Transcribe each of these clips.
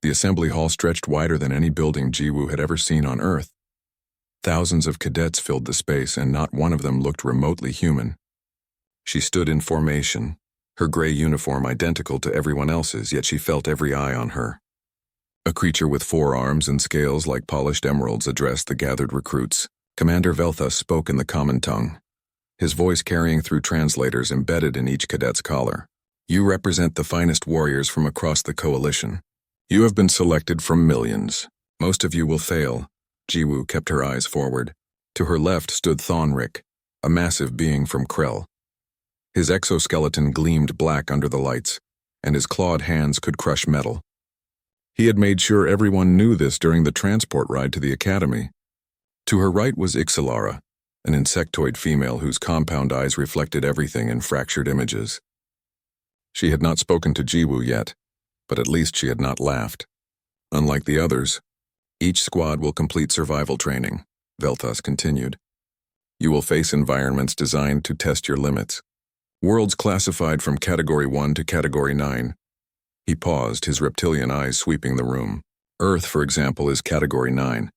The assembly hall stretched wider than any building Jiwoo had ever seen on Earth. Thousands of cadets filled the space, and not one of them looked remotely human. She stood in formation, her gray uniform identical to everyone else's, yet she felt every eye on her. A creature with 4 arms and scales like polished emeralds addressed the gathered recruits. Commander Velthus spoke in the common tongue, his voice carrying through translators embedded in each cadet's collar. You represent the finest warriors from across the coalition. You have been selected from millions. Most of you will fail. Jiwoo kept her eyes forward. To her left stood Thonrik, a massive being from Krell. His exoskeleton gleamed black under the lights, and his clawed hands could crush metal. He had made sure everyone knew this during the transport ride to the academy. To her right was Ixalara, an insectoid female whose compound eyes reflected everything in fractured images. She had not spoken to Jiwoo yet, but at least she had not laughed. Unlike the others, each squad will complete survival training, Velthus continued. You will face environments designed to test your limits. Worlds classified from Category 1 to Category 9. He paused, his reptilian eyes sweeping the room. Earth, for example, is Category 9.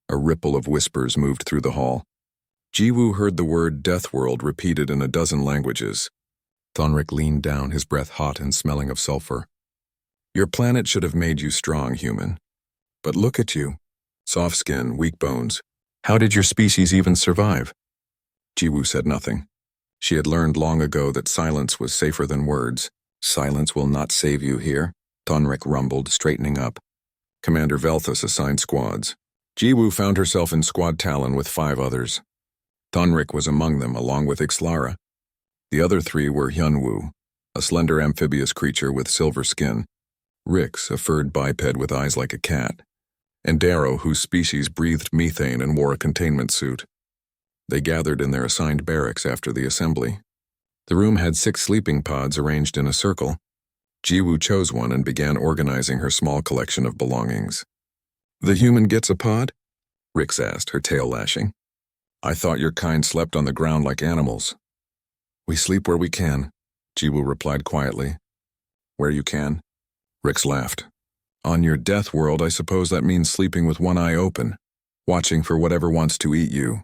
A ripple of whispers moved through the hall. Jiwoo heard the word Death World repeated in a dozen languages. Thonrik leaned down, his breath hot and smelling of sulfur. Your planet should have made you strong, human. But look at you. Soft skin, weak bones. How did your species even survive? Jiwoo said nothing. She had learned long ago that silence was safer than words. Silence will not save you here, Thonrik rumbled, straightening up. Commander Velthus assigned squads. Jiwoo found herself in Squad Talon with 5 others. Thonrik was among them, along with Ixalara. The other 3 were Hyunwoo, a slender amphibious creature with silver skin, Rix, a furred biped with eyes like a cat, and Darrow, whose species breathed methane and wore a containment suit. They gathered in their assigned barracks after the assembly. The room had 6 sleeping pods arranged in a circle. Jiwoo chose one and began organizing her small collection of belongings. The human gets a pod? Rix asked, her tail lashing. I thought your kind slept on the ground like animals. We sleep where we can, Jiwoo replied quietly. Where you can? Rix laughed. On your death world, I suppose that means sleeping with one eye open, watching for whatever wants to eat you.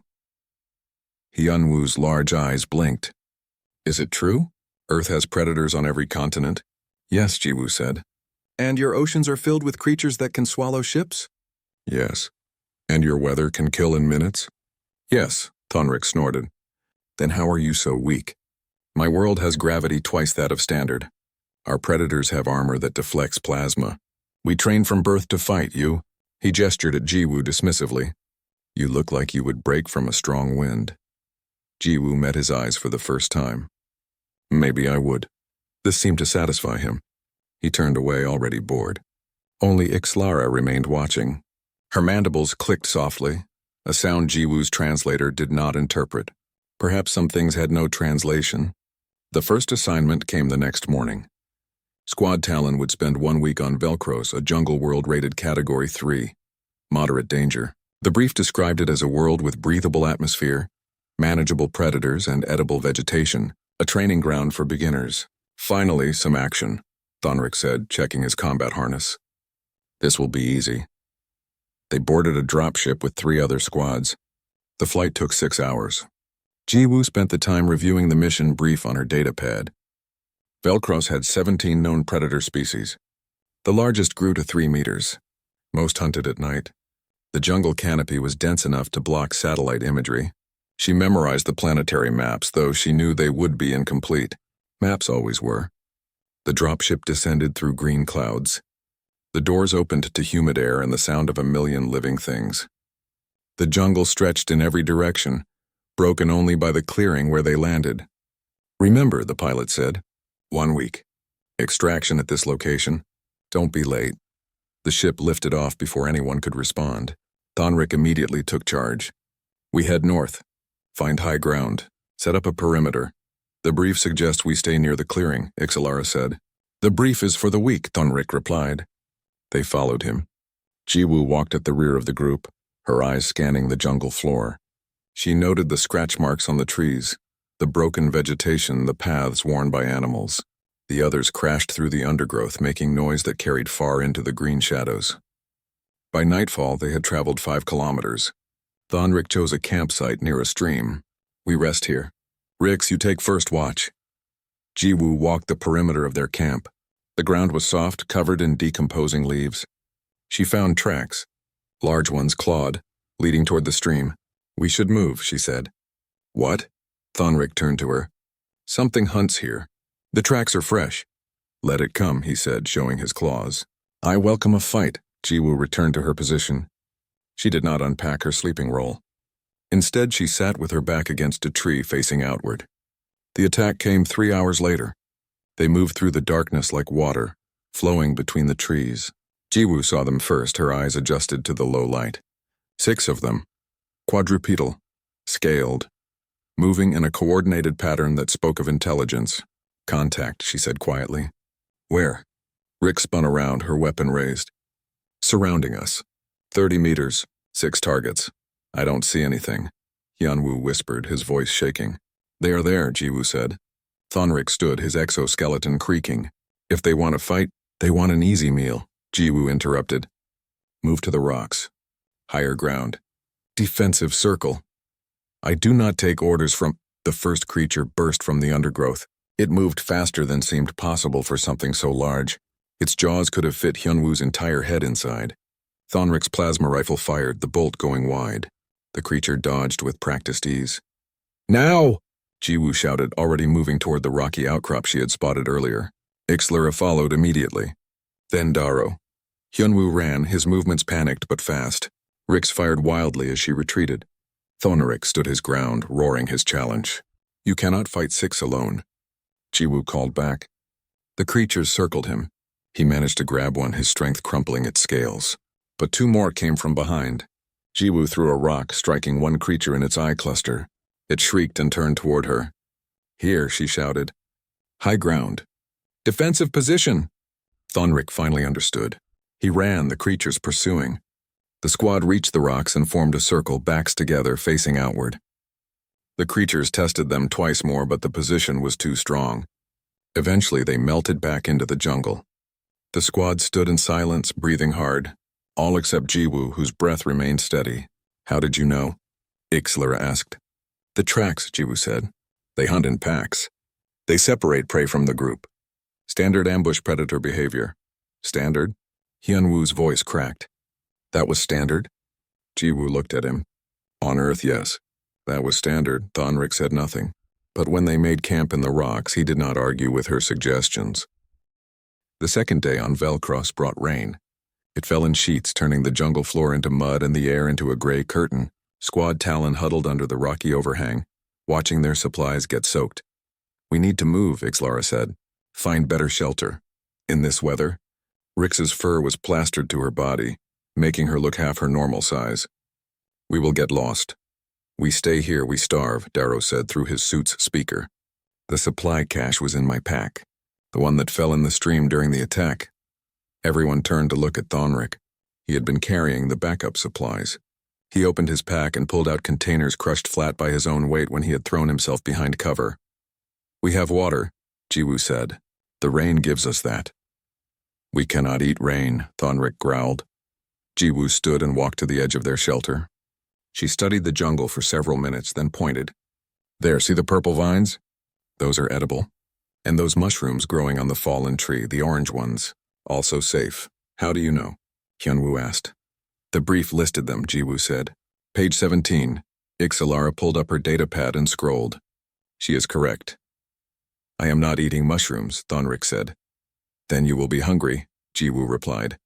Hyunwoo's large eyes blinked. Is it true? Earth has predators on every continent? Yes, Jiwoo said. And your oceans are filled with creatures that can swallow ships? Yes. And your weather can kill in minutes? Yes, Thonrik snorted. Then how are you so weak? My world has gravity twice that of standard. Our predators have armor that deflects plasma. We train from birth to fight, you. He gestured at Jiwoo dismissively. You look like you would break from a strong wind. Jiwoo met his eyes for the first time. Maybe I would. This seemed to satisfy him. He turned away, already bored. Only Ixalara remained watching. Her mandibles clicked softly, a sound Jiwoo's translator did not interpret. Perhaps some things had no translation. The first assignment came the next morning. Squad Talon would spend 1 week on Velcros, a jungle world rated Category 3. Moderate danger. The brief described it as a world with breathable atmosphere, manageable predators, and edible vegetation, a training ground for beginners. Finally, some action, Thonrik said, checking his combat harness. This will be easy. They boarded a dropship with 3 other squads. The flight took 6 hours. Jiwoo spent the time reviewing the mission brief on her datapad. Velcros had 17 known predator species. The largest grew to 3 meters. Most hunted at night. The jungle canopy was dense enough to block satellite imagery. She memorized the planetary maps, though she knew they would be incomplete. Maps always were. The dropship descended through green clouds. The doors opened to humid air and the sound of a million living things. The jungle stretched in every direction, broken only by the clearing where they landed. Remember, the pilot said. 1 week. Extraction at this location. Don't be late. The ship lifted off before anyone could respond. Thonrik immediately took charge. We head north. Find high ground. Set up a perimeter. The brief suggests we stay near the clearing, Ixalara said. The brief is for the week, Thonrik replied. They followed him. Jiwoo walked at the rear of the group, her eyes scanning the jungle floor. She noted the scratch marks on the trees, the broken vegetation, the paths worn by animals. The others crashed through the undergrowth, making noise that carried far into the green shadows. By nightfall, they had traveled 5 kilometers. Thonrik chose a campsite near a stream. We rest here. Rix, you take first watch. Jiwoo walked the perimeter of their camp. The ground was soft, covered in decomposing leaves. She found tracks, large ones clawed, leading toward the stream. We should move, she said. What? Thonrik turned to her. Something hunts here. The tracks are fresh. Let it come, he said, showing his claws. I welcome a fight. Jiwoo returned to her position. She did not unpack her sleeping roll. Instead, she sat with her back against a tree facing outward. The attack came 3 hours later. They moved through the darkness like water, flowing between the trees. Jiwoo saw them first, her eyes adjusted to the low light. 6 of them, quadrupedal, scaled, moving in a coordinated pattern that spoke of intelligence. Contact, she said quietly. Where? Rick spun around, her weapon raised. Surrounding us. 30 meters, 6 targets. I don't see anything. Hyunwoo whispered, his voice shaking. They are there, Jiwoo said. Thonrik stood, his exoskeleton creaking. If they want to fight, they want an easy meal, Jiwoo interrupted. Move to the rocks. Higher ground. Defensive circle. I do not take orders from... The first creature burst from the undergrowth. It moved faster than seemed possible for something so large. Its jaws could have fit Hyunwoo's entire head inside. Thonrik's plasma rifle fired, the bolt going wide. The creature dodged with practiced ease. Now! Jiwoo shouted, already moving toward the rocky outcrop she had spotted earlier. Ixlara followed immediately. Then Daro. Hyunwoo ran, his movements panicked but fast. Rix fired wildly as she retreated. Thonrik stood his ground, roaring his challenge. You cannot fight 6 alone. Jiwoo called back. The creatures circled him. He managed to grab one, his strength crumpling its scales. But 2 more came from behind. Jiwoo threw a rock, striking one creature in its eye cluster. It shrieked and turned toward her. Here, she shouted. High ground. Defensive position. Thonrik finally understood. He ran, the creatures pursuing. The squad reached the rocks and formed a circle, backs together, facing outward. The creatures tested them twice more, but the position was too strong. Eventually, they melted back into the jungle. The squad stood in silence, breathing hard. All except Jiwoo, whose breath remained steady. How did you know? Ixlara asked. The tracks, Jiwoo said. They hunt in packs. They separate prey from the group. Standard ambush predator behavior. Standard? Hyunwoo's voice cracked. That was standard? Jiwoo looked at him. On Earth, yes. That was standard. Thonrik said nothing. But when they made camp in the rocks, he did not argue with her suggestions. The second day on Velcross brought rain. It fell in sheets, turning the jungle floor into mud and the air into a gray curtain. Squad Talon huddled under the rocky overhang, watching their supplies get soaked. We need to move, Ixlara said. Find better shelter. In this weather? Rix's fur was plastered to her body, making her look half her normal size. We will get lost. We stay here, we starve, Darrow said through his suit's speaker. The supply cache was in my pack, the one that fell in the stream during the attack. Everyone turned to look at Thonrik. He had been carrying the backup supplies. He opened his pack and pulled out containers crushed flat by his own weight when he had thrown himself behind cover. We have water, Jiwoo said. The rain gives us that. We cannot eat rain, Thonrik growled. Jiwoo stood and walked to the edge of their shelter. She studied the jungle for several minutes, then pointed. There, see the purple vines? Those are edible. And those mushrooms growing on the fallen tree, the orange ones, also safe. How do you know? Hyunwoo asked. The brief listed them, Jiwoo said. Page 17. Ixalara pulled up her datapad and scrolled. She is correct. I am not eating mushrooms, Thonrik said. Then you will be hungry, Jiwoo replied.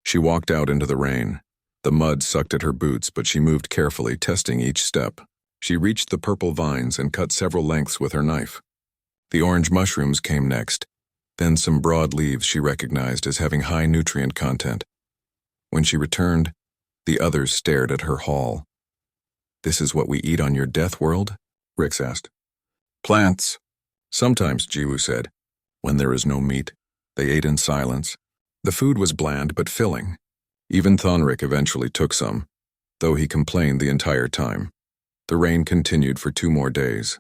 She walked out into the rain. The mud sucked at her boots, but she moved carefully, testing each step. She reached the purple vines and cut several lengths with her knife. The orange mushrooms came next, then some broad leaves she recognized as having high nutrient content. When she returned, the others stared at her haul. This is what we eat on your death world? Rix asked. Plants. Sometimes, Jiwoo said. When there is no meat. They ate in silence. The food was bland but filling. Even Thonrik eventually took some, though he complained the entire time. The rain continued for 2 more days.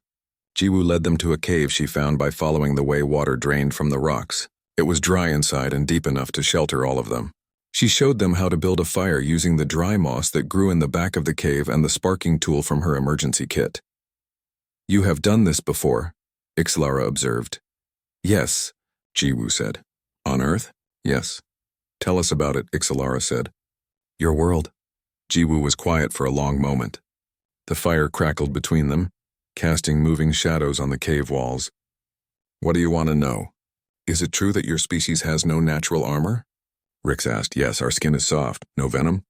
Jiwoo led them to a cave she found by following the way water drained from the rocks. It was dry inside and deep enough to shelter all of them. She showed them how to build a fire using the dry moss that grew in the back of the cave and the sparking tool from her emergency kit. "You have done this before," Ixalara observed. "Yes," Jiwoo said. "On Earth?" "Yes." "Tell us about it," Ixalara said. "Your world." Jiwoo was quiet for a long moment. The fire crackled between them, casting moving shadows on the cave walls. "What do you want to know? Is it true that your species has no natural armor?" Rix asked. "Yes, our skin is soft. No venom?"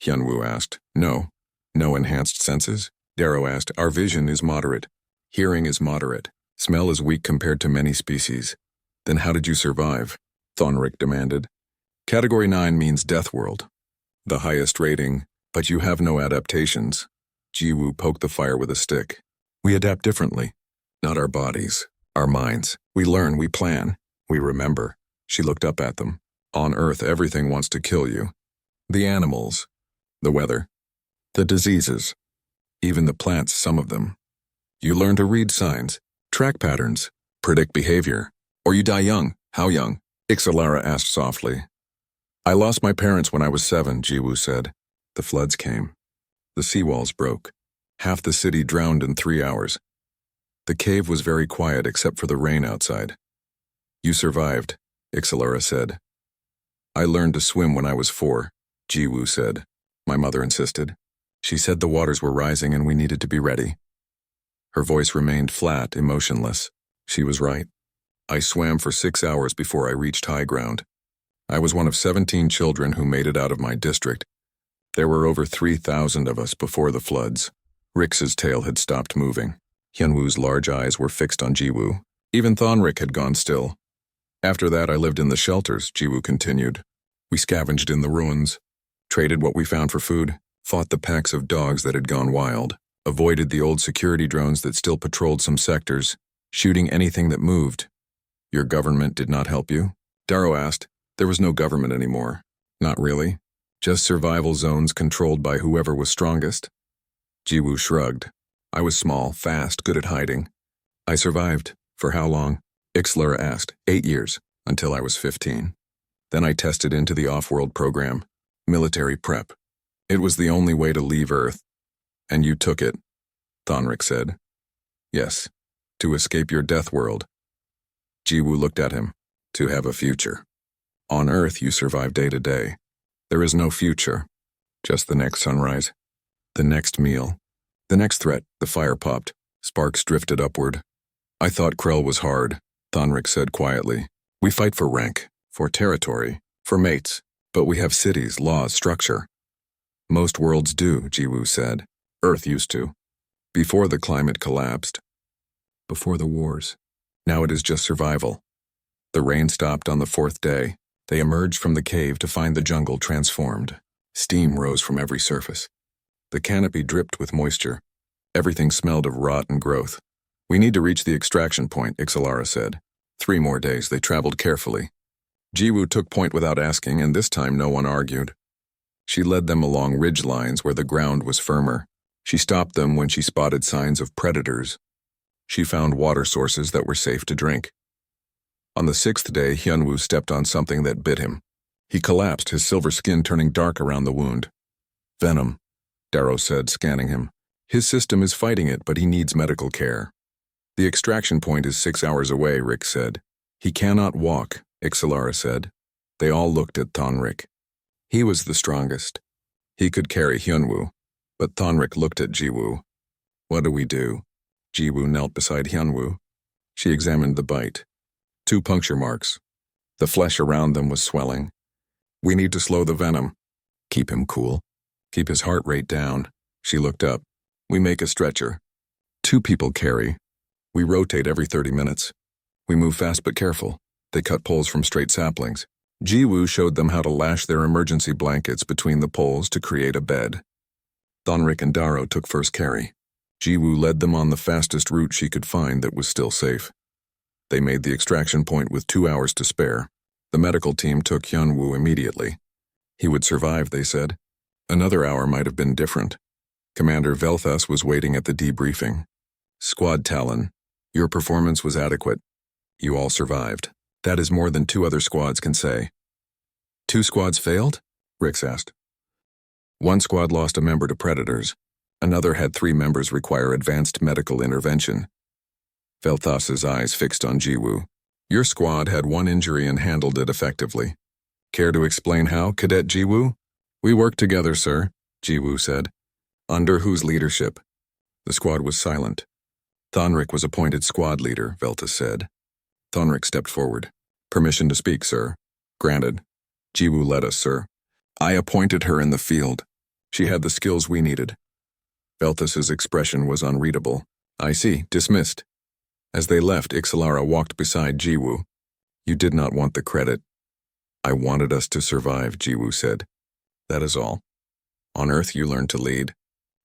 Hyunwoo asked. "No. No enhanced senses?" Darrow asked. "Our vision is moderate. Hearing is moderate. Smell is weak compared to many species." "Then how did you survive?" Thonrik demanded. "Category 9 means Death World. The highest rating, but you have no adaptations." Jiwoo poked the fire with a stick. "We adapt differently. Not our bodies, our minds. We learn, we plan, we remember." She looked up at them. "On Earth, everything wants to kill you. The animals, the weather, the diseases, even the plants, some of them. You learn to read signs, track patterns, predict behavior, or you die young." "How young?" Ixalara asked softly. "I lost my parents when I was 7, Jiwoo said. The floods came. The seawalls broke. Half the city drowned in 3 hours. The cave was very quiet except for the rain outside." "You survived," Ixalara said. "I learned to swim when I was 4, Jiwoo said. My mother insisted. She said the waters were rising and we needed to be ready." Her voice remained flat, emotionless. She was right. "I swam for 6 hours before I reached high ground. I was one of 17 children who made it out of my district. There were over 3,000 of us before the floods." Rix's tail had stopped moving. Hyunwoo's large eyes were fixed on Jiwoo. Even Thonrik had gone still. "After that I lived in the shelters," Jiwoo continued. "We scavenged in the ruins, traded what we found for food, fought the packs of dogs that had gone wild, avoided the old security drones that still patrolled some sectors, shooting anything that moved." "Your government did not help you?" Darrow asked. "There was no government anymore." "Not really. Just survival zones controlled by whoever was strongest." Jiwoo shrugged. "I was small, fast, good at hiding. I survived. For how long?" Ixalara asked. 8 years, until I was 15. Then I tested into the off-world program, military prep. It was the only way to leave Earth. "And you took it," Thonrik said. "Yes, to escape your death world." Jiwoo looked at him. "To have a future. On Earth you survive day to day. There is no future, just the next sunrise, the next meal, the next threat." The fire popped. Sparks drifted upward. "I thought Krell was hard," Thonrik said quietly. "We fight for rank, for territory, for mates, but we have cities, laws, structure." "Most worlds do," Jiwoo said. "Earth used to. Before the climate collapsed. Before the wars. Now it is just survival." The rain stopped on the 4th day. They emerged from the cave to find the jungle transformed. Steam rose from every surface. The canopy dripped with moisture. Everything smelled of rot and growth. "We need to reach the extraction point," Ixalara said. 3 more days. They traveled carefully. Jiwoo took point without asking, and this time no one argued. She led them along ridge lines where the ground was firmer. She stopped them when she spotted signs of predators. She found water sources that were safe to drink. On the 6th day, Hyunwoo stepped on something that bit him. He collapsed, his silver skin turning dark around the wound. "Venom," Darrow said, scanning him. "His system is fighting it, but he needs medical care." "The extraction point is 6 hours away," Rick said. "He cannot walk," Ixalara said. They all looked at Thonrik. He was the strongest. He could carry Hyunwoo, but Thonrik looked at Jiwoo. "What do we do?" Jiwoo knelt beside Hyunwoo. She examined the bite. 2 puncture marks. The flesh around them was swelling. "We need to slow the venom. Keep him cool. Keep his heart rate down." She looked up. "We make a stretcher. 2 people carry. We rotate every 30 minutes. We move fast but careful." They cut poles from straight saplings. Jiwoo showed them how to lash their emergency blankets between the poles to create a bed. Thonrik and Darrow took first carry. Jiwoo led them on the fastest route she could find that was still safe. They made the extraction point with 2 hours to spare. The medical team took Hyunwoo immediately. He would survive, they said. Another hour might have been different. Commander Velthas was waiting at the debriefing. "Squad Talon," Your performance was adequate. You all survived. That is more than 2 other squads can say. 2 squads failed? Rix asked. 1 squad lost a member to predators. Another had 3 members require advanced medical intervention. Velthas's eyes fixed on Jiwoo. Your squad had 1 injury and handled it effectively. Care to explain how, Cadet Jiwoo? We worked together, sir, Jiwoo said. Under whose leadership? The squad was silent. Thonrik was appointed squad leader, Velthas said. Thonrik stepped forward. Permission to speak, sir. Granted. Jiwoo led us, sir. I appointed her in the field. She had the skills we needed. Velthas's expression was unreadable. I see, dismissed. As they left, Ixalara walked beside Jiwoo. You did not want the credit. I wanted us to survive, Jiwoo said. That is all. On Earth, you learned to lead.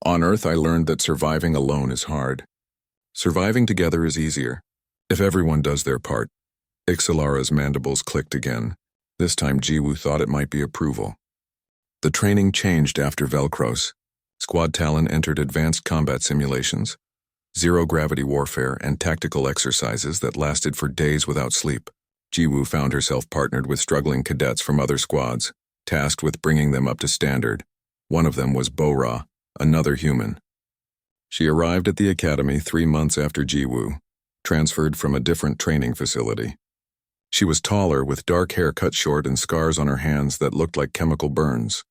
On Earth, I learned that surviving alone is hard. Surviving together is easier, if everyone does their part. Ixalara's mandibles clicked again. This time Jiwoo thought it might be approval. The training changed after Velcros. Squad Talon entered advanced combat simulations, zero-gravity warfare, and tactical exercises that lasted for days without sleep. Jiwoo found herself partnered with struggling cadets from other squads, tasked with bringing them up to standard. One of them was Bo-Ra, another human. She arrived at the academy 3 months after Jiwoo, transferred from a different training facility. She was taller, with dark hair cut short and scars on her hands that looked like chemical burns.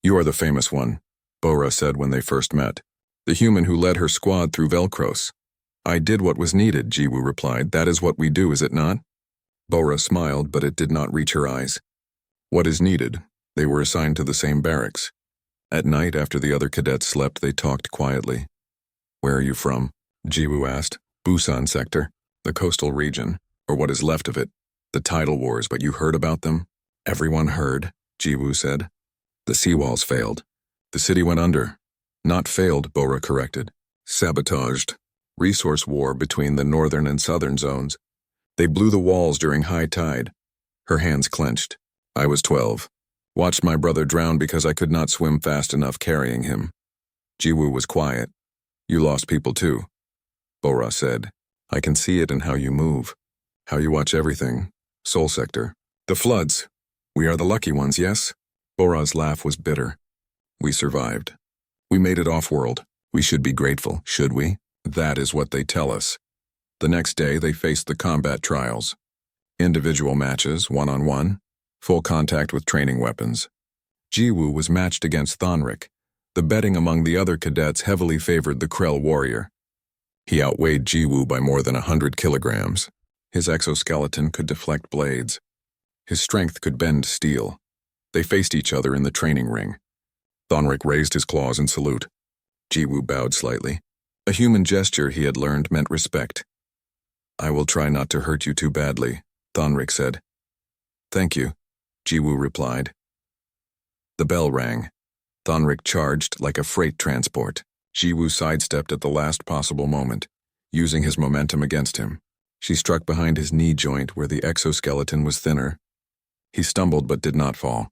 You are the famous one, Bo-Ra said when they first met. The human who led her squad through Velcros. I did what was needed, Jiwoo replied. That is what we do, is it not? Bo-Ra smiled, but it did not reach her eyes. What is needed? They were assigned to the same barracks. At night, after the other cadets slept, they talked quietly. Where are you from? Jiwoo asked. Busan sector, the coastal region, or what is left of it. The tidal wars, but you heard about them? Everyone heard, Jiwoo said. The seawalls failed. The city went under. Not failed, Bo-Ra corrected. Sabotaged. Resource war between the northern and southern zones. They blew the walls during high tide. Her hands clenched. I was 12. Watched my brother drown because I could not swim fast enough carrying him. Jiwoo was quiet. You lost people too, Bo-Ra said. I can see it in how you move, how you watch everything. Soul sector. The floods. We are the lucky ones, yes? Bo-Ra's laugh was bitter. We survived. We made it off-world. We should be grateful, should we? That is what they tell us. The next day, they faced the combat trials. Individual matches, one-on-one, full contact with training weapons. Jiwoo was matched against Thonrik. The betting among the other cadets heavily favored the Krell warrior. He outweighed Jiwoo by more than 100 kilograms. His exoskeleton could deflect blades. His strength could bend steel. They faced each other in the training ring. Thonrik raised his claws in salute. Jiwoo bowed slightly. A human gesture he had learned meant respect. I will try not to hurt you too badly, Thonrik said. Thank you, Jiwoo replied. The bell rang. Thonrik charged like a freight transport. Jiwoo sidestepped at the last possible moment, using his momentum against him. She struck behind his knee joint where the exoskeleton was thinner. He stumbled but did not fall.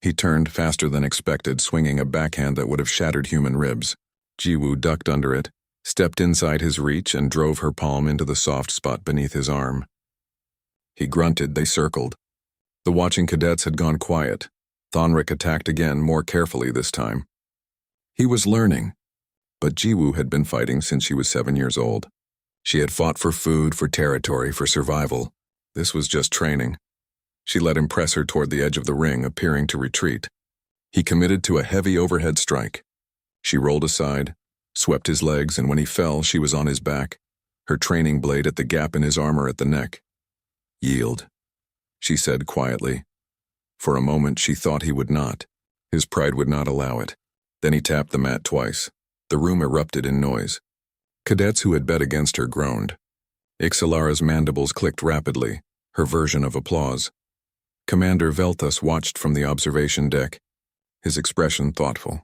He turned faster than expected, swinging a backhand that would have shattered human ribs. Jiwoo ducked under it, stepped inside his reach, and drove her palm into the soft spot beneath his arm. He grunted. They circled. The watching cadets had gone quiet. Thonrik attacked again, more carefully this time. He was learning, but Jiwoo had been fighting since she was 7 years old. She had fought for food, for territory, for survival. This was just training. She let him press her toward the edge of the ring, appearing to retreat. He committed to a heavy overhead strike. She rolled aside, swept his legs, and when he fell, she was on his back, her training blade at the gap in his armor at the neck. Yield, she said quietly. For a moment, she thought he would not. His pride would not allow it. Then he tapped the mat twice. The room erupted in noise. Cadets who had bet against her groaned. Ixalara's mandibles clicked rapidly, her version of applause. Commander Velthas watched from the observation deck, his expression thoughtful.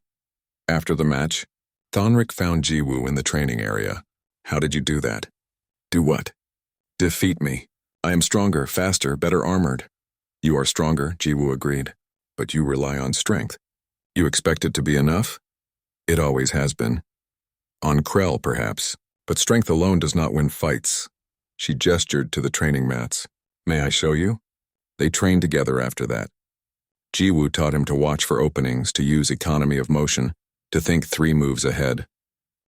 After the match, Thonrik found Jiwoo in the training area. How did you do that? Do what? Defeat me. I am stronger, faster, better armored. You are stronger, Jiwoo agreed, but you rely on strength. You expect it to be enough? It always has been. On Krell, perhaps, But strength alone does not win fights. She gestured to the training mats. May I show you? They trained together after that. Jiwoo taught him to watch for openings, to use economy of motion, to think 3 moves ahead.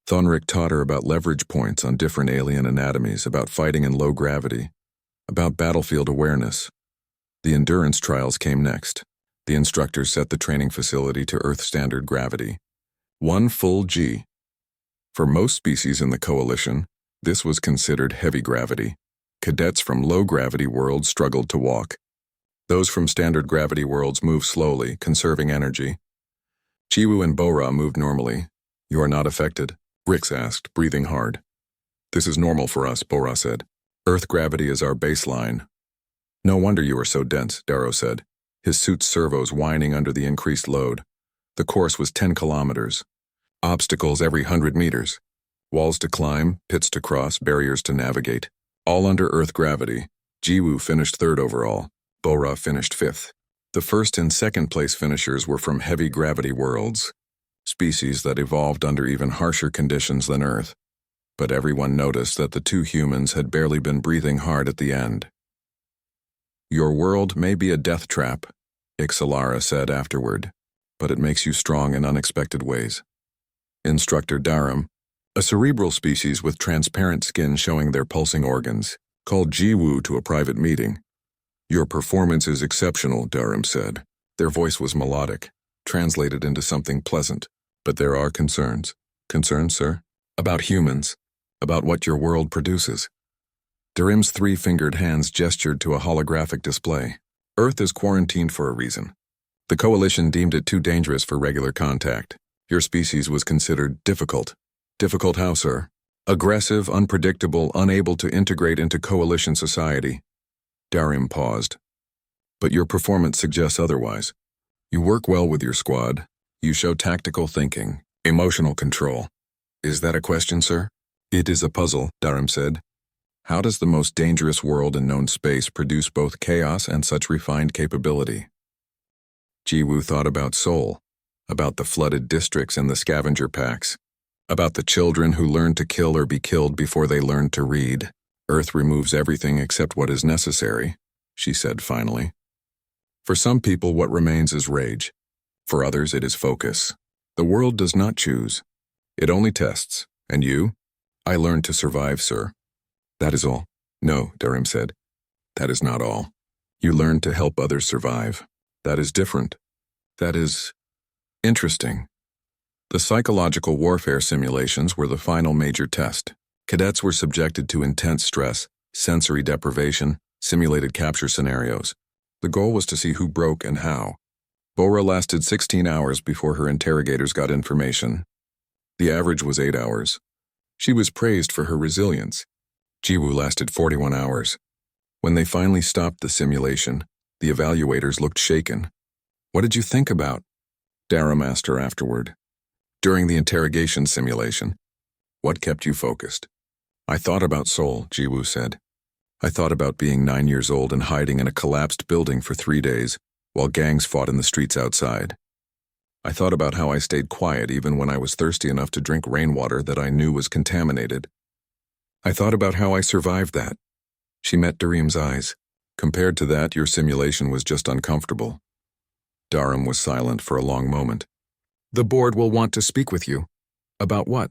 Thonrik taught her about leverage points on different alien anatomies, about fighting in low gravity, about battlefield awareness. The endurance trials came next. The instructors set the training facility to Earth standard gravity. 1 full G. For most species in the coalition, this was considered heavy gravity. Cadets from low-gravity worlds struggled to walk. Those from standard gravity worlds moved slowly, conserving energy. Jiwoo and Bora moved normally. You are not affected? Rix asked, breathing hard. This is normal for us, Bora said. Earth gravity is our baseline. No wonder you are so dense, Darrow said, his suit's servos whining under the increased load. The course was 10 kilometers. Obstacles every 100 meters. Walls to climb, pits to cross, barriers to navigate. All under Earth gravity. Jiwoo finished 3rd overall. Bora finished 5th. The 1st and 2nd place finishers were from heavy gravity worlds, species that evolved under even harsher conditions than Earth. But everyone noticed that the 2 humans had barely been breathing hard at the end. Your world may be a death trap, Ixalara said afterward, but it makes you strong in unexpected ways. Instructor Dharam, a cerebral species with transparent skin showing their pulsing organs, called Jiwoo to a private meeting. Your performance is exceptional, Dharam said. Their voice was melodic, translated into something pleasant. But there are concerns. Concerns, sir? About humans. About what your world produces. Dharam's 3-fingered hands gestured to a holographic display. Earth is quarantined for a reason. The Coalition deemed it too dangerous for regular contact. Your species was considered difficult. Difficult how, sir? Aggressive, unpredictable, unable to integrate into Coalition society. Dharam paused. But your performance suggests otherwise. You work well with your squad. You show tactical thinking, emotional control. Is that a question, sir? It is a puzzle, Dharam said. How does the most dangerous world in known space produce both chaos and such refined capability? Jiwoo thought about Seoul, about the flooded districts and the scavenger packs, about the children who learned to kill or be killed before they learned to read. Earth removes everything except what is necessary, she said finally. For some people, what remains is rage. For others, it is focus. The world does not choose. It only tests. And you? I learned to survive, sir. That is all. No, Dharam said. That is not all. You learned to help others survive. That is different. That is interesting. The psychological warfare simulations were the final major test. Cadets were subjected to intense stress, sensory deprivation, simulated capture scenarios. The goal was to see who broke and how. Bora lasted 16 hours before her interrogators got information. The average was 8 hours. She was praised for her resilience. Jiwoo lasted 41 hours. When they finally stopped the simulation, the evaluators looked shaken. What did you think about? Dharam asked her afterward. During the interrogation simulation, what kept you focused? I thought about Seoul, Jiwoo said. I thought about being 9 years old and hiding in a collapsed building for 3 days while gangs fought in the streets outside. I thought about how I stayed quiet even when I was thirsty enough to drink rainwater that I knew was contaminated. I thought about how I survived that. She met Dharam's eyes. Compared to that, your simulation was just uncomfortable. Dharam was silent for a long moment. The board will want to speak with you. About what?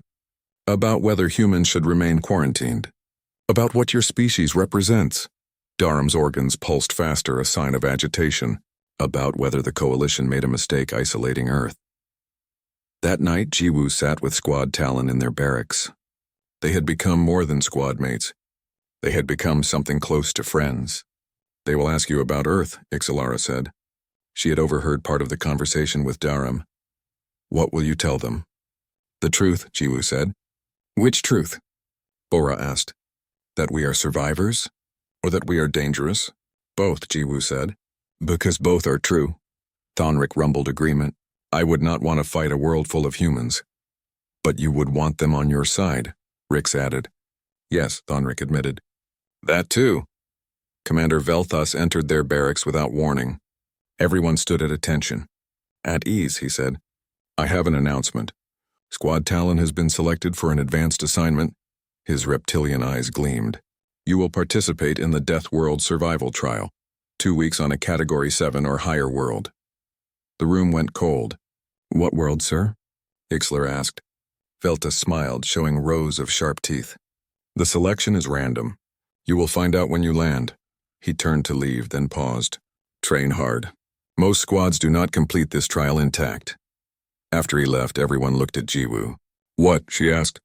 About whether humans should remain quarantined. About what your species represents. Dharam's organs pulsed faster, a sign of agitation. About whether the Coalition made a mistake isolating Earth. That night, Jiwoo sat with Squad Talon in their barracks. They had become more than squad mates. They had become something close to friends. They will ask you about Earth, Ixalara said. She had overheard part of the conversation with Dharam. What will you tell them? The truth, Jiwoo said. Which truth? Bora asked. That we are survivors? Or that we are dangerous? Both, Jiwoo said. Because both are true. Thonrik rumbled agreement. I would not want to fight a world full of humans. But you would want them on your side, Rix added. Yes, Thonrik admitted. That too. Commander Velthus entered their barracks without warning. Everyone stood at attention. At ease, he said. I have an announcement. Squad Talon has been selected for an advanced assignment. His reptilian eyes gleamed. You will participate in the Death World Survival Trial. 2 weeks on a Category 7 or higher world. The room went cold. What world, sir? Ixler asked. Velta smiled, showing rows of sharp teeth. The selection is random. You will find out when you land. He turned to leave, then paused. Train hard. Most squads do not complete this trial intact. After he left, everyone looked at Jiwoo. What? She asked.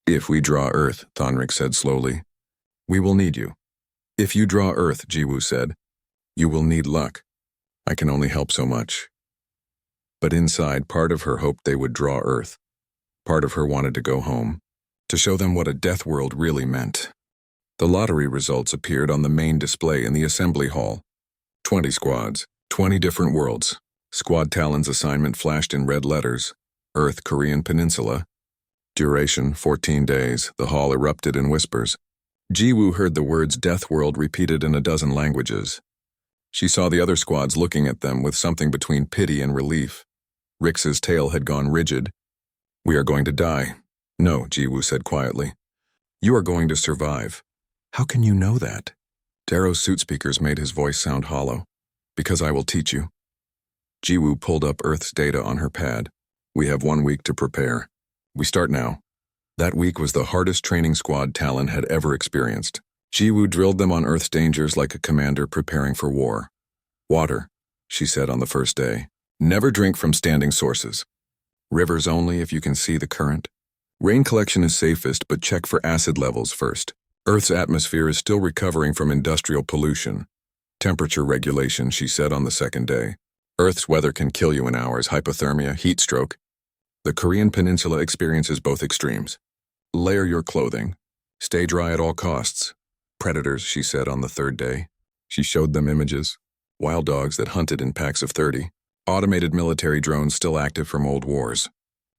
If we draw Earth, Thonrik said slowly. We will need you. If you draw Earth, Jiwoo said, you will need luck. I can only help so much. But inside, part of her hoped they would draw Earth. Part of her wanted to go home, to show them what a death world really meant. The lottery results appeared on the main display in the assembly hall. 20 squads, 20 different worlds. Squad Talon's assignment flashed in red letters. Earth, Korean Peninsula. Duration, 14 days. The hall erupted in whispers. Jiwoo heard the words Death World repeated in a dozen languages. She saw the other squads looking at them with something between pity and relief. Rix's tail had gone rigid. We are going to die. No, Jiwoo said quietly. You are going to survive. How can you know that? Darrow's suit speakers made his voice sound hollow. Because I will teach you. Jiwoo pulled up Earth's data on her pad. We have 1 week to prepare. We start now. That week was the hardest training squad Talon had ever experienced. Jiwoo drilled them on Earth's dangers like a commander preparing for war. Water, she said on the first day. Never drink from standing sources. Rivers only if you can see the current. Rain collection is safest, but check for acid levels first. Earth's atmosphere is still recovering from industrial pollution. Temperature regulation, she said on the second day. Earth's weather can kill you in hours, hypothermia, heat stroke. The Korean Peninsula experiences both extremes. Layer your clothing. Stay dry at all costs. Predators, she said on the third day. She showed them images. Wild dogs that hunted in packs of 30. Automated military drones still active from old wars.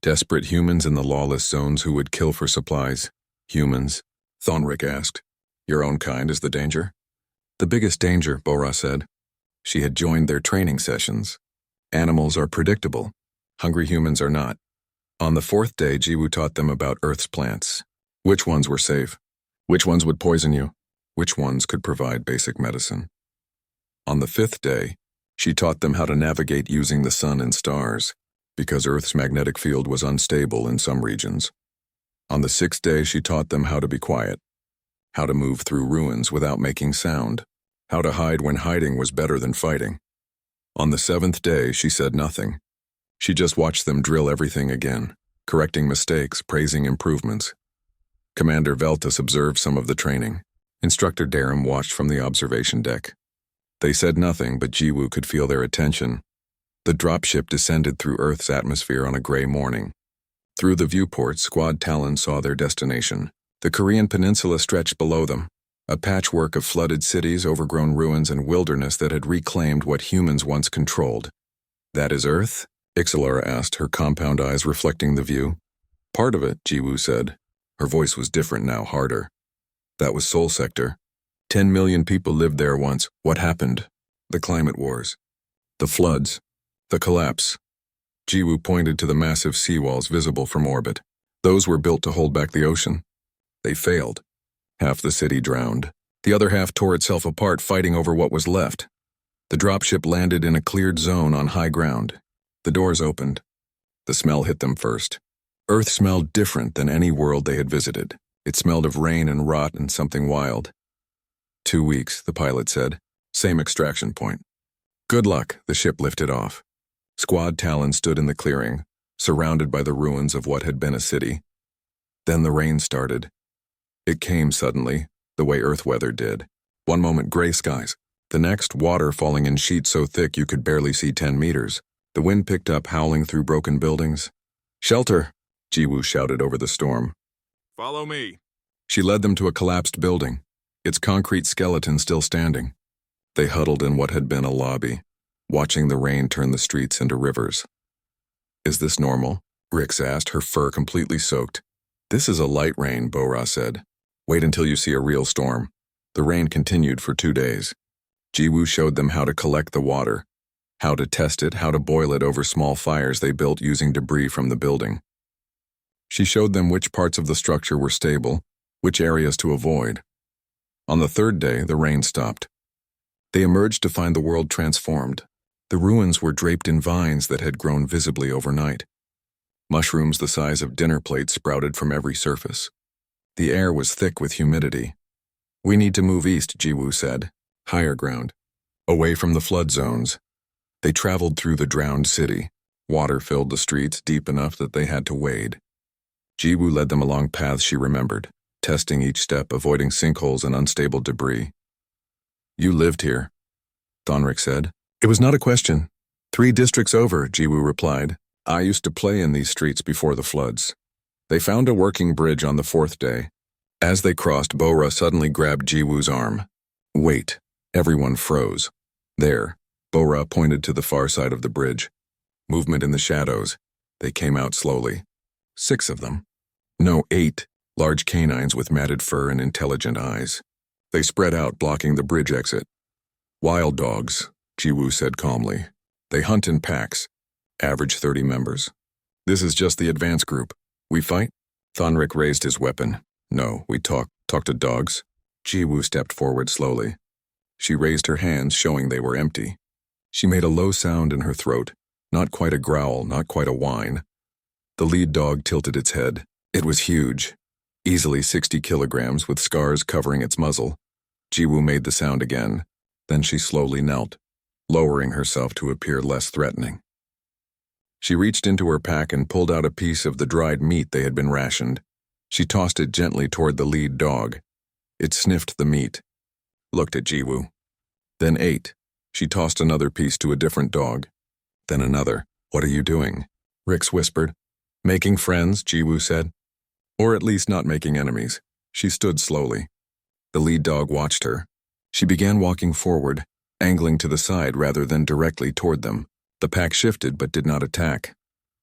Desperate humans in the lawless zones who would kill for supplies. Humans? Thonrik asked. Your own kind is the danger? The biggest danger, Bora said. She had joined their training sessions. Animals are predictable. Hungry humans are not. On the fourth day, Jiwoo taught them about Earth's plants. Which ones were safe? Which ones would poison you? Which ones could provide basic medicine? On the fifth day, she taught them how to navigate using the sun and stars, because Earth's magnetic field was unstable in some regions. On the sixth day, she taught them how to be quiet, how to move through ruins without making sound, how to hide when hiding was better than fighting. On the seventh day, she said nothing. She just watched them drill everything again, correcting mistakes, praising improvements. Commander Veltas observed some of the training. Instructor Darum watched from the observation deck. They said nothing, but Jiwoo could feel their attention. The dropship descended through Earth's atmosphere on a gray morning. Through the viewport, Squad Talon saw their destination. The Korean Peninsula stretched below them, a patchwork of flooded cities, overgrown ruins, and wilderness that had reclaimed what humans once controlled. That is Earth? Ixalara asked, her compound eyes reflecting the view. Part of it, Jiwoo said. Her voice was different now, harder. That was Seoul Sector. 10 million people lived there once. What happened? The climate wars. The floods. The collapse. Jiwoo pointed to the massive seawalls visible from orbit. Those were built to hold back the ocean. They failed. Half the city drowned. The other half tore itself apart, fighting over what was left. The dropship landed in a cleared zone on high ground. The doors opened. The smell hit them first. Earth smelled different than any world they had visited. It smelled of rain and rot and something wild. 2 weeks, the pilot said. Same extraction point. Good luck, the ship lifted off. Squad Talon stood in the clearing, surrounded by the ruins of what had been a city. Then the rain started. It came suddenly, the way Earth weather did. One moment gray skies, the next water falling in sheets so thick you could barely see 10 meters. The wind picked up, howling through broken buildings. Shelter, Jiwoo shouted over the storm. Follow me. She led them to a collapsed building, its concrete skeleton still standing. They huddled in what had been a lobby, watching the rain turn the streets into rivers. Is this normal? Rix asked, her fur completely soaked. This is a light rain, Bora said. Wait until you see a real storm. The rain continued for 2 days. Jiwoo showed them how to collect the water, how to test it, how to boil it over small fires they built using debris from the building. She showed them which parts of the structure were stable, which areas to avoid. On the third day, the rain stopped. They emerged to find the world transformed. The ruins were draped in vines that had grown visibly overnight. Mushrooms the size of dinner plates sprouted from every surface. The air was thick with humidity. "We need to move east," Jiwoo said. "Higher ground. Away from the flood zones." They traveled through the drowned city. Water filled the streets deep enough that they had to wade. Jiwoo led them along paths she remembered, testing each step, avoiding sinkholes and unstable debris. "You lived here," Thonrik said. "It was not a question. 3 districts over," Jiwoo replied. "I used to play in these streets before the floods." They found a working bridge on the 4th day. As they crossed, Bora suddenly grabbed Jiwoo's arm. "Wait." Everyone froze. "There." Bora pointed to the far side of the bridge. Movement in the shadows. They came out slowly. 6 of them. No, 8. Large canines with matted fur and intelligent eyes. They spread out, blocking the bridge exit. "Wild dogs," Jiwoo said calmly. "They hunt in packs. Average 30 members. This is just the advance group. We fight?" Thonrik raised his weapon. "No, we talk to dogs." Jiwoo stepped forward slowly. She raised her hands, showing they were empty. She made a low sound in her throat, not quite a growl, not quite a whine. The lead dog tilted its head. It was huge, easily 60 kilograms, with scars covering its muzzle. Jiwoo made the sound again. Then she slowly knelt, lowering herself to appear less threatening. She reached into her pack and pulled out a piece of the dried meat they had been rationed. She tossed it gently toward the lead dog. It sniffed the meat, looked at Jiwoo, then ate. She tossed another piece to a different dog, then another. "What are you doing?" Rix whispered. "Making friends," Jiwoo said. "Or at least not making enemies." She stood slowly. The lead dog watched her. She began walking forward, angling to the side rather than directly toward them. The pack shifted but did not attack.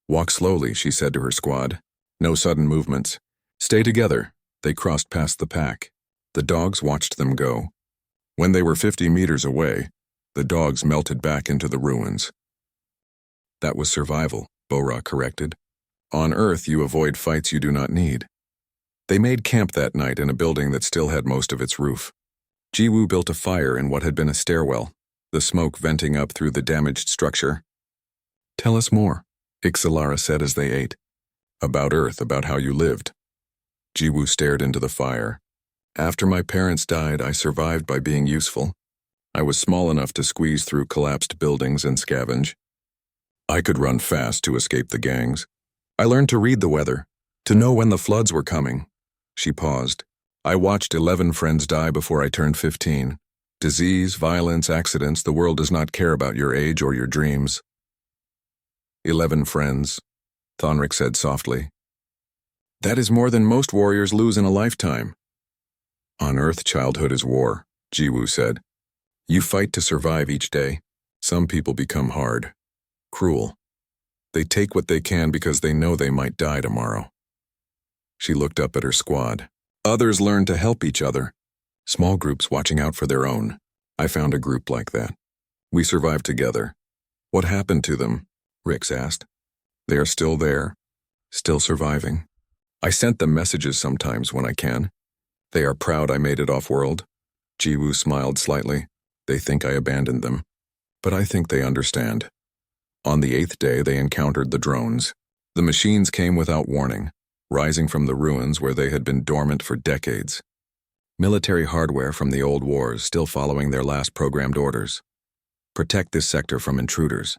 "Walk slowly," she said to her squad. "No sudden movements. Stay together." They crossed past the pack. The dogs watched them go. When they were 50 meters away, the dogs melted back into the ruins. "That was survival," Bora corrected. "On Earth, you avoid fights you do not need." They made camp that night in a building that still had most of its roof. Jiwoo built a fire in what had been a stairwell, the smoke venting up through the damaged structure. "Tell us more," Ixalara said as they ate. "About Earth, about how you lived." Jiwoo stared into the fire. "After my parents died, I survived by being useful. I was small enough to squeeze through collapsed buildings and scavenge. I could run fast to escape the gangs. I learned to read the weather, to know when the floods were coming." She paused. "I watched 11 friends die before I turned 15. Disease, violence, accidents, the world does not care about your age or your dreams." 11 friends, Thonrik said softly. "That is more than most warriors lose in a lifetime." "On Earth, childhood is war," Jiwoo said. "You fight to survive each day. Some people become hard, cruel. They take what they can because they know they might die tomorrow." She looked up at her squad. "Others learn to help each other. Small groups watching out for their own. I found a group like that. We survived together." "What happened to them?" Rix asked. "They are still there, still surviving. I sent them messages sometimes when I can. They are proud I made it off-world." Jiwoo smiled slightly. "They think I abandoned them. But I think they understand." On the 8th day, they encountered the drones. The machines came without warning, rising from the ruins where they had been dormant for decades. Military hardware from the old wars, still following their last programmed orders. "Protect this sector from intruders."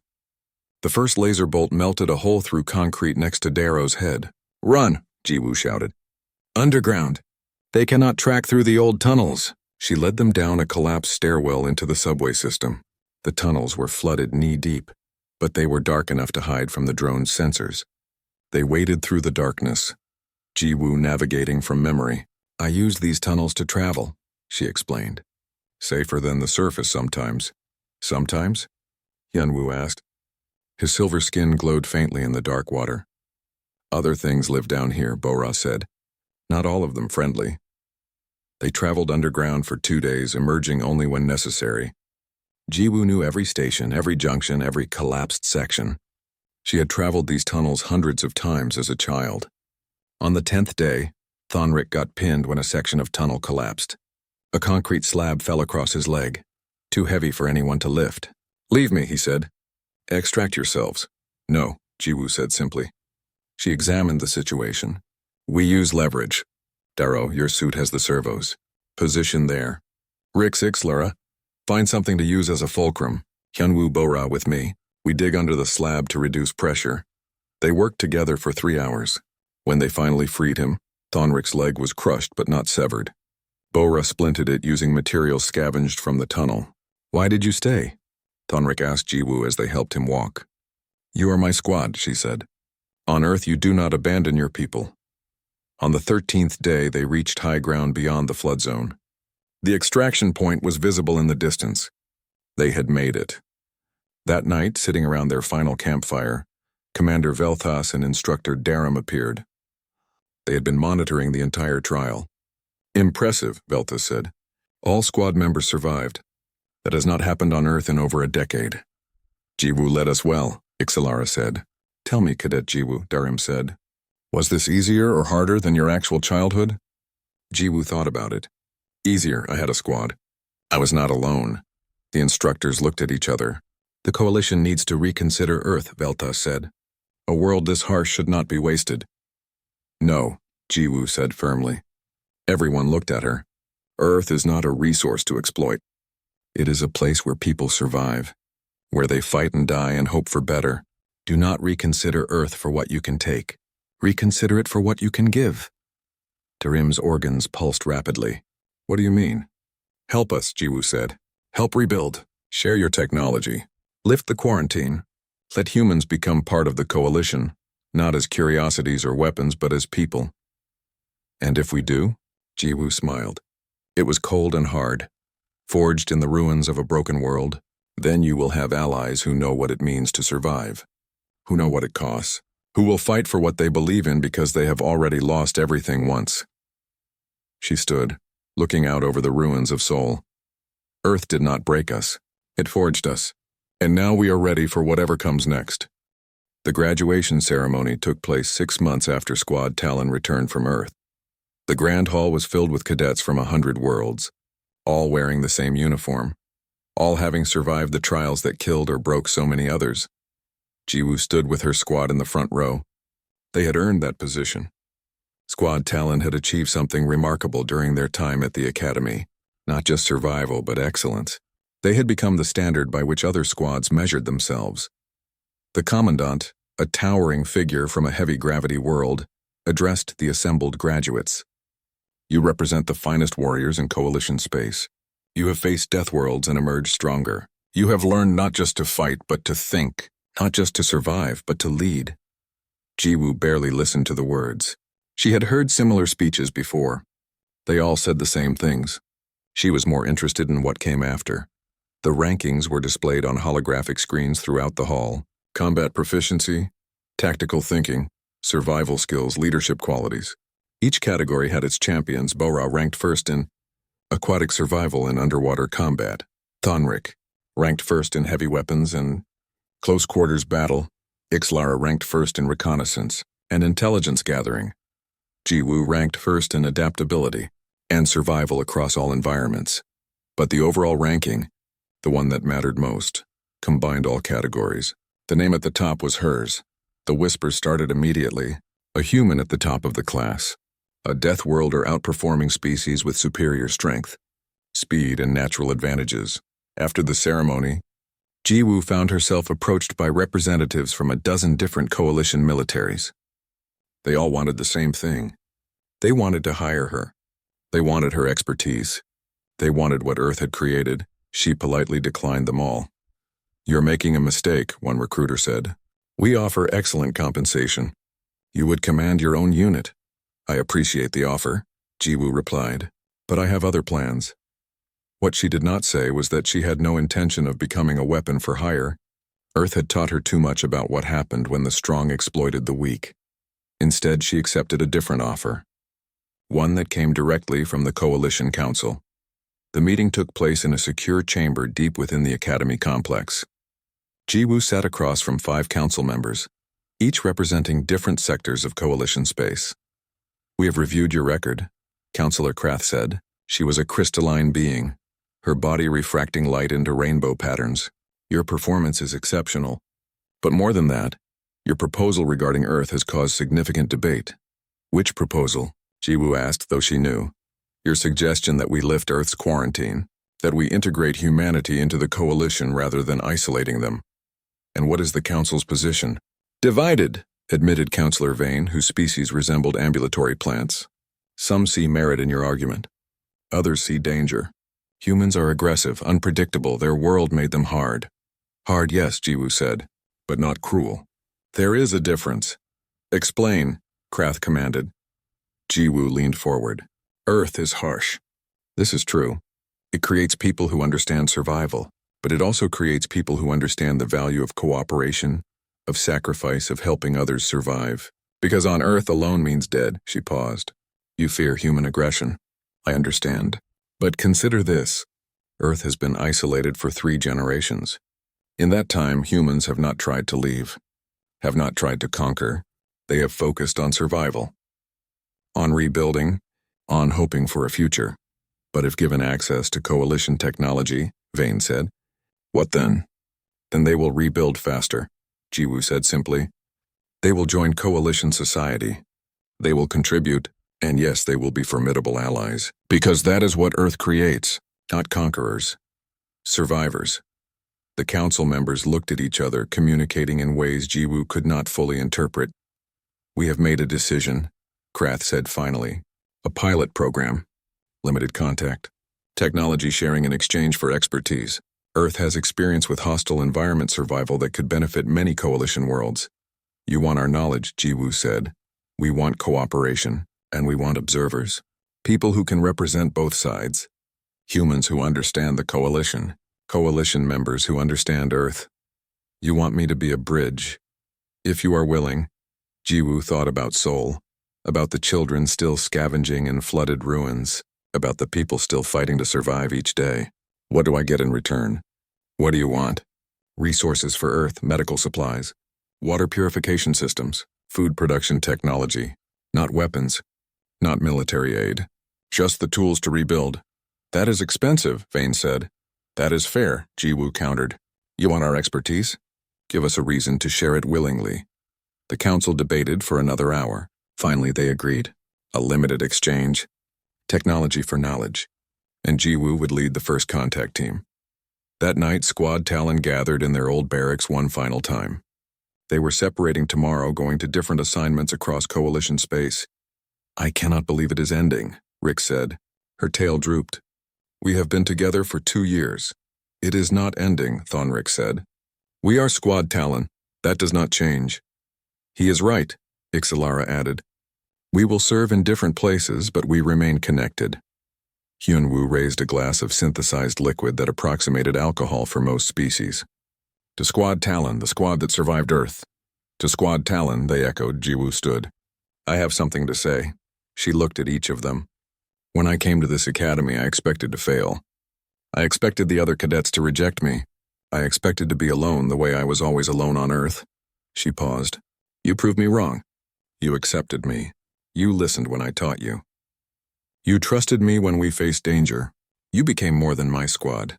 The first laser bolt melted a hole through concrete next to Darrow's head. "Run!" Jiwoo shouted. "Underground. They cannot track through the old tunnels." She led them down a collapsed stairwell into the subway system. The tunnels were flooded knee-deep, but they were dark enough to hide from the drone's sensors. They waded through the darkness, Jiwoo navigating from memory. "I use these tunnels to travel," she explained. "Safer than the surface sometimes." "Sometimes?" Hyunwoo asked. His silver skin glowed faintly in the dark water. "Other things live down here," Bora said. "Not all of them friendly." They traveled underground for 2 days, emerging only when necessary. Jiwoo knew every station, every junction, every collapsed section. She had traveled these tunnels hundreds of times as a child. On the 10th day, Thonric got pinned when a section of tunnel collapsed. A concrete slab fell across his leg, too heavy for anyone to lift. "Leave me," he said. "Extract yourselves." "No," Jiwoo said simply. She examined the situation. "We use leverage. Darrow, your suit has the servos. Position there. Rick Ixlara, find something to use as a fulcrum. Hyunwoo Bora with me. We dig under the slab to reduce pressure." They worked together for 3 hours. When they finally freed him, Thonric's leg was crushed but not severed. Bora splinted it using materials scavenged from the tunnel. "Why did you stay?" Thonric asked Jiwoo as they helped him walk. "You are my squad," she said. "On Earth you do not abandon your people." On the 13th day they reached high ground beyond the flood zone. The extraction point was visible in the distance. They had made it. That night, sitting around their final campfire, Commander Velthas and Instructor Darum appeared. They had been monitoring the entire trial. "Impressive," Velthas said. "All squad members survived. That has not happened on Earth in over a decade." "Jiwoo led us well," Ixalara said. "Tell me, Cadet Jiwoo," Darum said. "Was this easier or harder than your actual childhood?" Jiwoo thought about it. "Easier, I had a squad. I was not alone." The instructors looked at each other. "The Coalition needs to reconsider Earth," Velthas said. "A world this harsh should not be wasted." "No," Jiwoo said firmly. Everyone looked at her. "Earth is not a resource to exploit. It is a place where people survive, where they fight and die and hope for better. Do not reconsider Earth for what you can take. Reconsider it for what you can give." Darim's organs pulsed rapidly. "What do you mean?" "Help us," Jiwoo said. "Help rebuild. Share your technology. Lift the quarantine. Let humans become part of the Coalition, not as curiosities or weapons, but as people." "And if we do?" Jiwoo smiled. It was cold and hard. "Forged in the ruins of a broken world, then you will have allies who know what it means to survive, who know what it costs, who will fight for what they believe in because they have already lost everything once." She stood, looking out over the ruins of Seoul. "Earth did not break us. It forged us. And now we are ready for whatever comes next." The graduation ceremony took place 6 months after Squad Talon returned from Earth. The Grand Hall was filled with cadets from 100 worlds, all wearing the same uniform, all having survived the trials that killed or broke so many others. Jiwoo stood with her squad in the front row. They had earned that position. Squad Talon had achieved something remarkable during their time at the Academy, not just survival but excellence. They had become the standard by which other squads measured themselves. The Commandant, a towering figure from a heavy-gravity world, addressed the assembled graduates. "You represent the finest warriors in Coalition space. You have faced death worlds and emerged stronger. You have learned not just to fight, but to think, not just to survive, but to lead." Jiwoo barely listened to the words. She had heard similar speeches before. They all said the same things. She was more interested in what came after. The rankings were displayed on holographic screens throughout the hall. Combat proficiency, tactical thinking, survival skills, leadership qualities. Each category had its champions. Bora ranked first in aquatic survival and underwater combat. Thonric ranked first in heavy weapons and close quarters battle. Ixalara ranked first in reconnaissance and intelligence gathering. Jiwoo ranked first in adaptability and survival across all environments. But the overall ranking, the one that mattered most, combined all categories. The name at the top was hers. The whispers started immediately. A human at the top of the class. A death worlder outperforming species with superior strength, speed, and natural advantages. After the ceremony, Jiwoo found herself approached by representatives from a dozen different Coalition militaries. They all wanted the same thing. They wanted to hire her. They wanted her expertise. They wanted what Earth had created. She politely declined them all. "You're making a mistake," one recruiter said. "We offer excellent compensation. You would command your own unit." "I appreciate the offer," Jiwoo replied, "but I have other plans." What she did not say was that she had no intention of becoming a weapon for hire. Earth had taught her too much about what happened when the strong exploited the weak. Instead, she accepted a different offer. One that came directly from the Coalition Council. The meeting took place in a secure chamber deep within the Academy complex. Jiwoo sat across from 5 council members, each representing different sectors of Coalition space. We have reviewed your record, Counselor Krath said. She was a crystalline being, her body refracting light into rainbow patterns. Your performance is exceptional. But more than that, your proposal regarding Earth has caused significant debate. Which proposal? Jiwoo asked, though she knew. Your suggestion that we lift Earth's quarantine, that we integrate humanity into the coalition rather than isolating them. And what is the Council's position? Divided, admitted Counselor Vane, whose species resembled ambulatory plants. Some see merit in your argument. Others see danger. Humans are aggressive, unpredictable. Their world made them hard. Hard, yes, Jiwoo said, but not cruel. There is a difference. Explain, Krath commanded. Jiwoo leaned forward. Earth is harsh. This is true. It creates people who understand survival, but it also creates people who understand the value of cooperation, of sacrifice, of helping others survive. Because on Earth alone means dead, she paused. You fear human aggression. I understand. But consider this. Earth has been isolated for 3 generations. In that time, humans have not tried to leave, have not tried to conquer. They have focused on survival, on rebuilding, on hoping for a future. But if given access to coalition technology, Vane said, what then? Then they will rebuild faster, Jiwoo said simply. They will join coalition society. They will contribute, and yes, they will be formidable allies. Because that is what Earth creates, not conquerors. Survivors. The council members looked at each other, communicating in ways Jiwoo could not fully interpret. We have made a decision, Krath said finally. A pilot program. Limited contact. Technology sharing in exchange for expertise. Earth has experience with hostile environment survival that could benefit many coalition worlds. You want our knowledge, Jiwoo said. We want cooperation, and we want observers. People who can represent both sides. Humans who understand the coalition. Coalition members who understand Earth. You want me to be a bridge. If you are willing. Jiwoo thought about Seoul, about the children still scavenging in flooded ruins, about the people still fighting to survive each day. What do I get in return? What do you want? Resources for Earth, medical supplies, water purification systems, food production technology, not weapons, not military aid, just the tools to rebuild. That is expensive, Vane said. That is fair, Jiwoo countered. You want our expertise? Give us a reason to share it willingly. The council debated for another hour. Finally, they agreed. A limited exchange. Technology for knowledge. And Jiwoo would lead the first contact team. That night, Squad Talon gathered in their old barracks one final time. They were separating tomorrow, going to different assignments across Coalition space. I cannot believe it is ending, Rick said. Her tail drooped. We have been together for 2 years. It is not ending, Thonric said. We are Squad Talon. That does not change. He is right, Ixalara added. We will serve in different places, but we remain connected. Hyunwoo raised a glass of synthesized liquid that approximated alcohol for most species. To Squad Talon, the squad that survived Earth. To Squad Talon, they echoed. Jiwoo stood. I have something to say. She looked at each of them. When I came to this academy, I expected to fail. I expected the other cadets to reject me. I expected to be alone the way I was always alone on Earth. She paused. You proved me wrong. You accepted me. You listened when I taught you. You trusted me when we faced danger. You became more than my squad.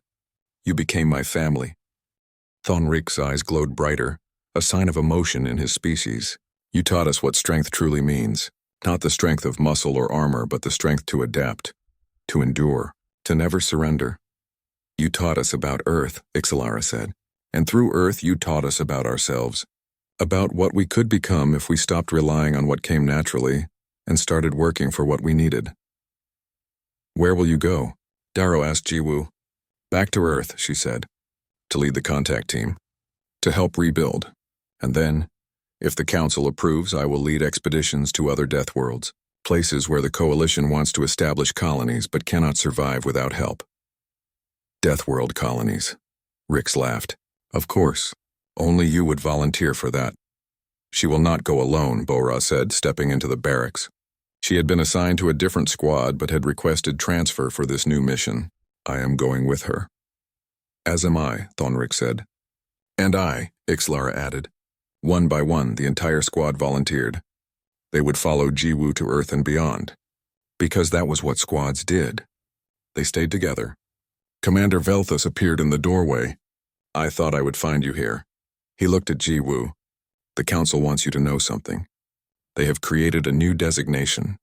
You became my family. Thonric's eyes glowed brighter, a sign of emotion in his species. You taught us what strength truly means. Not the strength of muscle or armor, but the strength to adapt, to endure, to never surrender. You taught us about Earth, Ixalara said. And through Earth you taught us about ourselves. About what we could become if we stopped relying on what came naturally and started working for what we needed. Where will you go? Darrow asked Jiwoo. Back to Earth, she said. To lead the contact team. To help rebuild. And then, if the Council approves, I will lead expeditions to other death worlds. Places where the Coalition wants to establish colonies but cannot survive without help. Death world colonies. Rix laughed. Of course. Only you would volunteer for that. She will not go alone, Bora said, stepping into the barracks. She had been assigned to a different squad but had requested transfer for this new mission. I am going with her. As am I, Thonric said. And I, Ixalara added. One by one, the entire squad volunteered. They would follow Jiwoo to Earth and beyond. Because that was what squads did. They stayed together. Commander Velthus appeared in the doorway. I thought I would find you here. He looked at Jiwoo. The council wants you to know something. They have created a new designation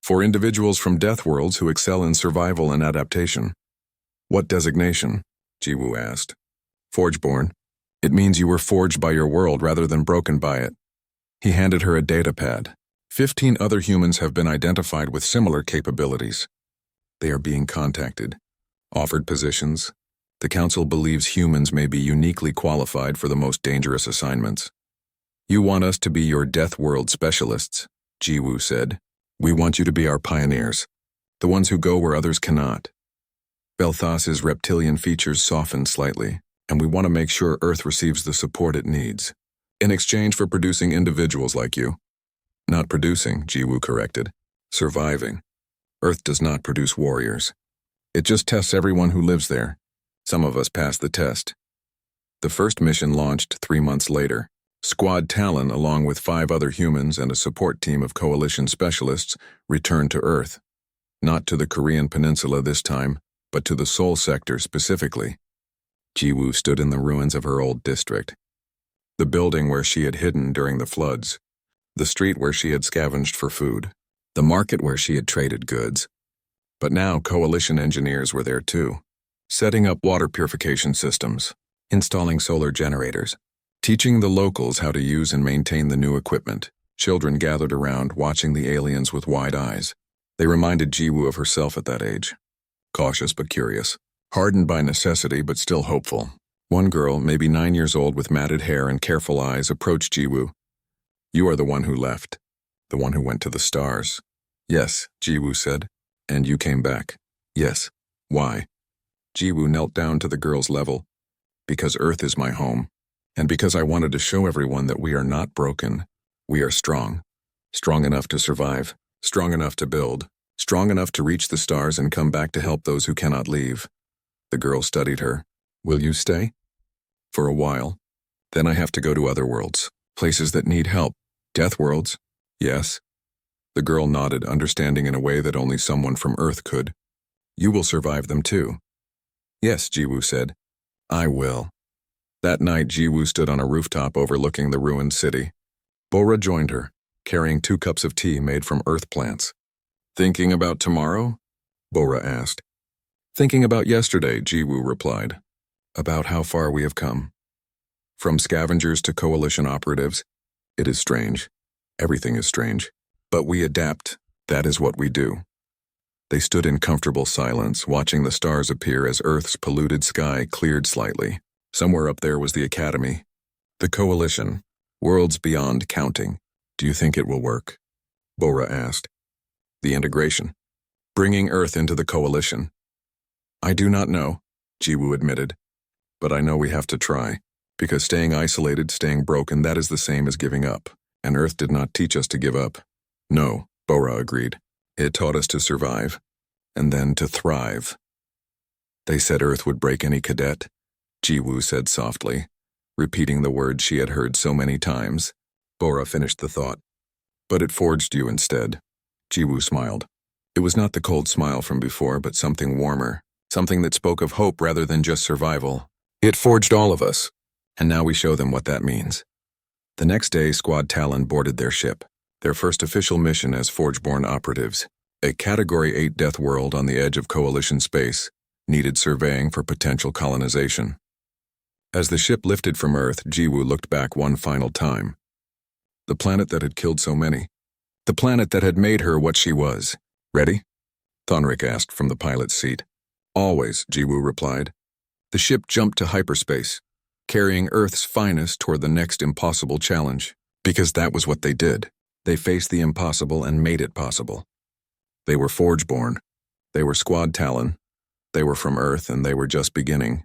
for individuals from death worlds who excel in survival and adaptation. What designation? Jiwoo asked. Forgeborn. It means you were forged by your world rather than broken by it. He handed her a data pad. 15 other humans have been identified with similar capabilities. They are being contacted, offered positions. The council believes humans may be uniquely qualified for the most dangerous assignments. You want us to be your death world specialists, Jiwoo said. We want you to be our pioneers, the ones who go where others cannot. Velthas's reptilian features softened slightly, and we want to make sure Earth receives the support it needs, in exchange for producing individuals like you. Not producing, Jiwoo corrected. Surviving. Earth does not produce warriors. It just tests everyone who lives there. Some of us passed the test. The first mission launched 3 months later. Squad Talon, along with 5 other humans and a support team of coalition specialists, returned to Earth. Not to the Korean peninsula this time, but to the Seoul sector specifically. Jiwoo stood in the ruins of her old district. The building where she had hidden during the floods. The street where she had scavenged for food. The market where she had traded goods. But now coalition engineers were there too, setting up water purification systems, installing solar generators, teaching the locals how to use and maintain the new equipment. Children gathered around, watching the aliens with wide eyes. They reminded Jiwoo of herself at that age. Cautious but curious, hardened by necessity but still hopeful. One girl, maybe 9 years old with matted hair and careful eyes, approached Jiwoo. You are the one who left, the one who went to the stars. Yes, Jiwoo said. And you came back. Yes. Why? Jiwoo knelt down to the girl's level. Because Earth is my home, and because I wanted to show everyone that we are not broken. We are strong. Strong enough to survive, strong enough to build, strong enough to reach the stars and come back to help those who cannot leave. The girl studied her. Will you stay? For a while. Then I have to go to other worlds, places that need help. Death worlds? Yes. The girl nodded, understanding in a way that only someone from Earth could. You will survive them too. Yes, Jiwoo said. I will. That night, Jiwoo stood on a rooftop overlooking the ruined city. Bora joined her, carrying 2 cups of tea made from earth plants. Thinking about tomorrow? Bora asked. Thinking about yesterday, Jiwoo replied. About how far we have come. From scavengers to coalition operatives. It is strange. Everything is strange. But we adapt. That is what we do. They stood in comfortable silence, watching the stars appear as Earth's polluted sky cleared slightly. Somewhere up there was the Academy. The coalition. Worlds beyond counting. Do you think it will work? Bora asked. The integration. Bringing Earth into the coalition. I do not know, Jiwoo admitted. But I know we have to try. Because staying isolated, staying broken, that is the same as giving up. And Earth did not teach us to give up. No, Bora agreed. It taught us to survive. And then to thrive. They said Earth would break any cadet, Jiwoo said softly, repeating the words she had heard so many times. Bora finished the thought. But it forged you instead. Jiwoo smiled. It was not the cold smile from before, but something warmer. Something that spoke of hope rather than just survival. It forged all of us. And now we show them what that means. The next day, Squad Talon boarded their ship. Their first official mission as Forgeborn operatives. A Category 8 death world on the edge of Coalition space. Needed surveying for potential colonization. As the ship lifted from Earth, Jiwoo looked back one final time. The planet that had killed so many. The planet that had made her what she was. Ready? Thonrik asked from the pilot's seat. Always, Jiwoo replied. The ship jumped to hyperspace, carrying Earth's finest toward the next impossible challenge. Because that was what they did. They faced the impossible and made it possible. They were Forgeborn. They were Squad Talon. They were from Earth, and they were just beginning.